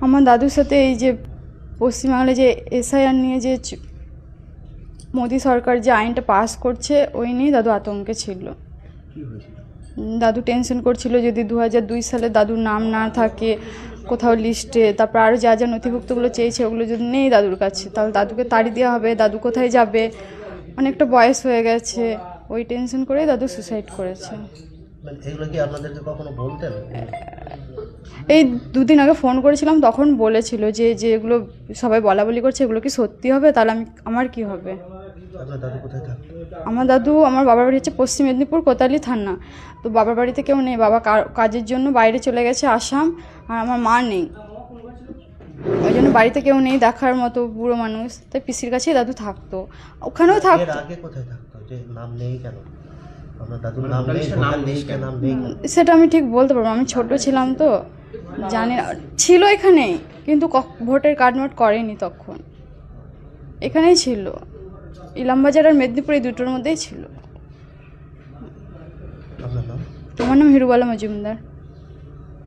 আমার দাদুর সাথে এই যে পশ্চিমবাংলায় যে এসআইআর নিয়ে যে মোদী সরকার যে আইনটা পাস করছে ওই নিয়ে দাদু আতঙ্কে ছিল। দাদু টেনশন করছিল যদি 2002 সালে দাদুর নাম না থাকে কোথাও লিস্টে, তারপর আরও যা যা নথিভুক্তগুলো চেয়েছে ওগুলো যদি নেই দাদুর কাছে তাহলে দাদুকে তাড়ি দেওয়া হবে, দাদু কোথায় যাবে, অনেকটা বয়স হয়ে গেছে, ওই টেনশন করেই দাদু সুসাইড করেছে। এগুলো কি আপনাদেরকে কখনো বলতেন? এই 2 দিন আগে ফোন করেছিলাম, তখন বলেছিল যে যেগুলো সবাই বলা বলি করছে এগুলো কি সত্যি হবে, তাহলে আমার কি হবে। আপনার দাদু কোথায় থাকতো? আমার বাবার বাড়ি হচ্ছে পশ্চিম মেদিনীপুর কোতালি থানা। তো বাবার বাড়িতে কেউ নেই, বাবা কাজের জন্য বাইরে চলে গেছে আসাম, আর আমার মা নেই, ওই জন্য বাড়িতে কেউ নেই দেখার মতো, বুড়ো মানুষ, তাই পিসির কাছেই দাদু থাকতো, ওখানেও থাকতো। এর আগে কোথায় থাকতো যে নাম নেই কেন? আপনার দাদুর নাম নেই, নাম নেই কেন? নাম নেই সেটা আমি ঠিক বলতে পারবো, আমি ছোট ছিলাম তো জানি না। ছিল এখানেই, কিন্তু ভোটের কার্ড নোট করেনি তখন, এখানেই ছিল, ইলামবাজার আর মেদিনীপুর এই দুটোর মধ্যেই ছিল। আপনার নাম? আমার নাম হিরুবালা মজুমদার।